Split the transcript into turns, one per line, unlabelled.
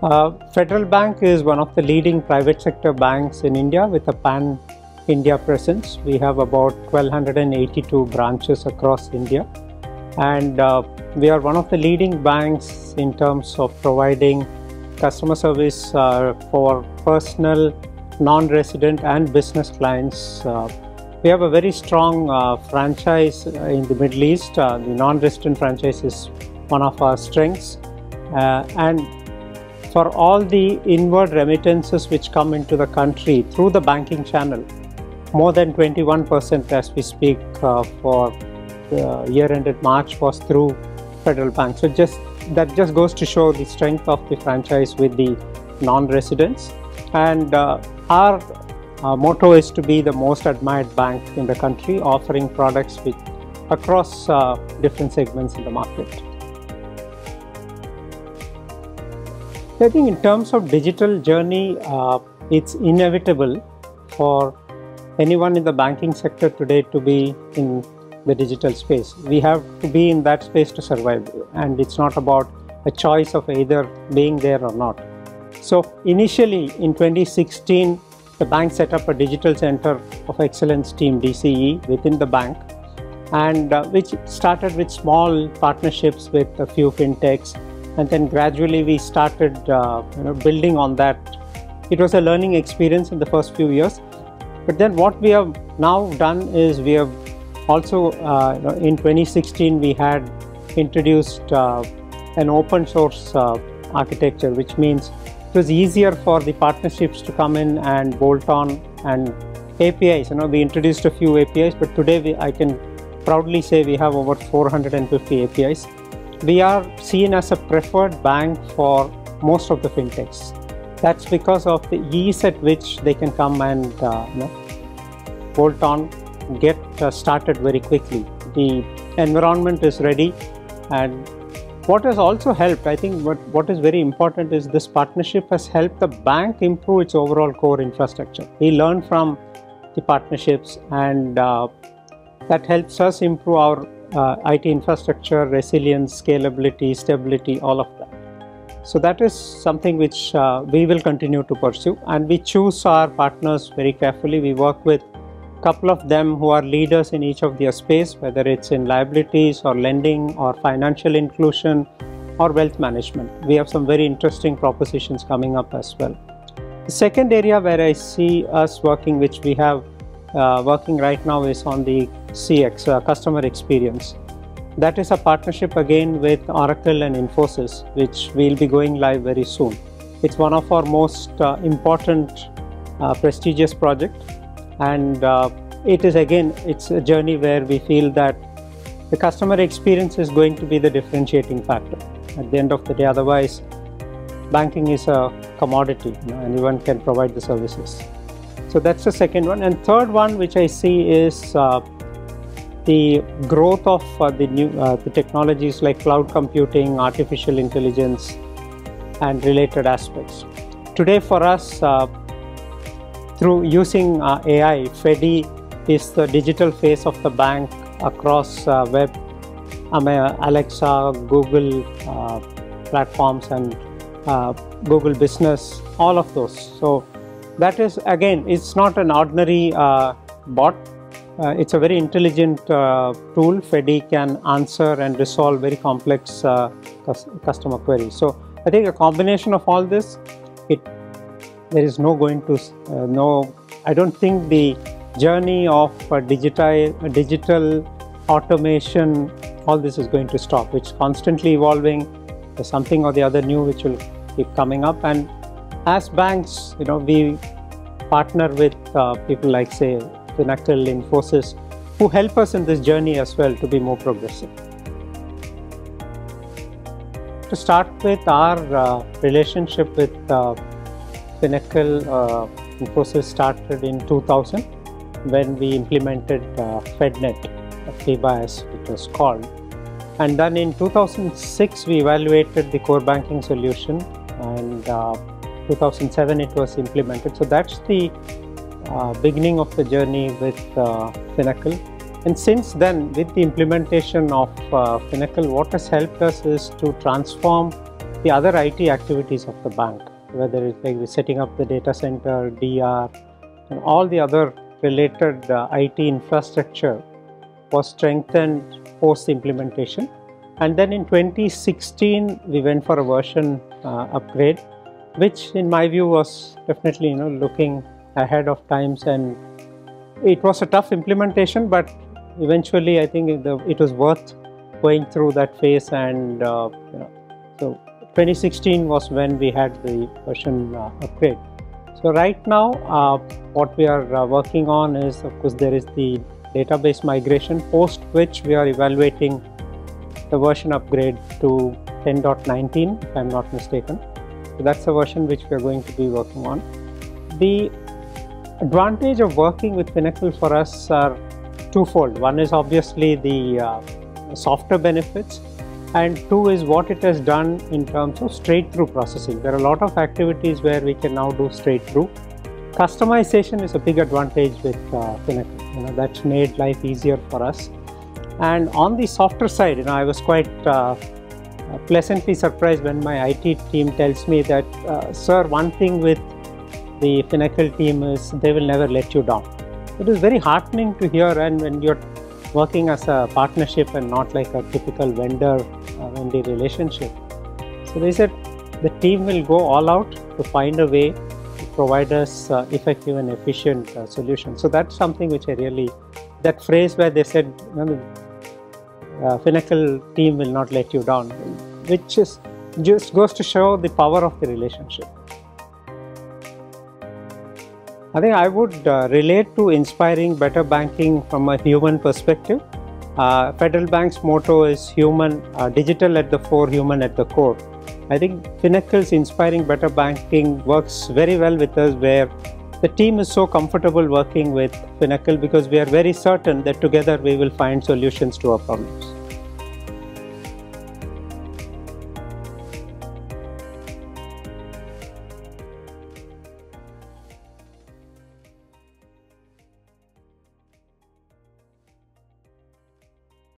Federal Bank is one of the leading private sector banks in India with a pan-India presence. We have about 1,282 branches across India, and we are one of the leading banks in terms of providing customer service for personal, non-resident and business clients. We have a very strong franchise in the Middle East. The non-resident franchise is one of our strengths, and for all the inward remittances which come into the country through the banking channel, more than 21% as we speak for the year ended March was through Federal Bank. So that just goes to show the strength of the franchise with the non-residents. And our motto is to be the most admired bank in the country, offering products across different segments in the market. I think in terms of digital journey, it's inevitable for anyone in the banking sector today to be in the digital space. We have to be in that space to survive, and it's not about a choice of either being there or not. So initially in 2016, the bank set up a Digital Center of Excellence team, DCE, within the bank, and which started with small partnerships with a few fintechs. And then gradually we started building on that. It was a learning experience in the first few years. But then what we have now done is we have also, in 2016, we had introduced an open source architecture, which means it was easier for the partnerships to come in and bolt on, and APIs. We introduced a few APIs, but today I can proudly say we have over 450 APIs. We are seen as a preferred bank for most of the fintechs. That's because of the ease at which they can come and bolt on, get started very quickly. The environment is ready, and what has also helped, I think what is very important is this partnership has helped the bank improve its overall core infrastructure. We learn from the partnerships, and that helps us improve our IT infrastructure, resilience, scalability, stability, all of that. So that is something which we will continue to pursue, and we choose our partners very carefully. We work with a couple of them who are leaders in each of their space, whether it's in liabilities or lending or financial inclusion or wealth management. We have some very interesting propositions coming up as well. The second area where I see us working, which we have working right now, is on the CX, customer experience. That is a partnership again with Oracle and Infosys, which we'll be going live very soon. It's one of our most important prestigious project, and it's a journey where we feel that the customer experience is going to be the differentiating factor at the end of the day. Otherwise, banking is a commodity, anyone can provide the services. So that's the second one. And third one, which I see, is the growth of the technologies like cloud computing, artificial intelligence, and related aspects. Today for us, through using AI, FEDI is the digital face of the bank across web, Alexa, Google platforms, and Google Business, all of those. So that is, again, it's not an ordinary bot. It's a very intelligent tool. FEDI can answer and resolve very complex customer queries. So I think a combination of all this, there is I don't think the journey of digital automation, all this is going to stop. It's constantly evolving. There's something or the other new which will keep coming up. And as banks, we partner with people like, say, Finacle, Infosys, who help us in this journey as well to be more progressive. To start with, our relationship with Finacle, Infosys started in 2000 when we implemented FedNet, FIBA as it was called. And then in 2006, we evaluated the core banking solution, and 2007 it was implemented. So that's the beginning of the journey with Finacle. And since then, with the implementation of Finacle, what has helped us is to transform the other IT activities of the bank, whether it's like setting up the data center, DR, and all the other related IT infrastructure was strengthened post implementation. And then in 2016 we went for a version upgrade, which in my view was definitely looking ahead of times, and it was a tough implementation, but eventually I think it was worth going through that phase. And so 2016 was when we had the version upgrade. So right now what we are working on is, of course, there is the database migration, post which we are evaluating the version upgrade to 10.19 if I am not mistaken. So that's the version which we are going to be working on. The advantage of working with Finacle for us are twofold. One is obviously the software benefits, and two is what it has done in terms of straight-through processing. There are a lot of activities where we can now do straight-through. Customization is a big advantage with Finacle. That's made life easier for us. And on the software side, I was quite pleasantly surprised when my IT team tells me that, sir, one thing with the Finacle team is they will never let you down. It is very heartening to hear, and when you're working as a partnership and not like a typical vendor-vendor relationship. So they said the team will go all out to find a way to provide us effective and efficient solutions. So that's something which I really, that phrase where they said, Finacle team will not let you down, which is just goes to show the power of the relationship. I think I would relate to inspiring better banking from a human perspective. Federal Bank's motto is human, digital at the fore, human at the core. I think Finacle's inspiring better banking works very well with us, where the team is so comfortable working with Finacle because we are very certain that together we will find solutions to our problems.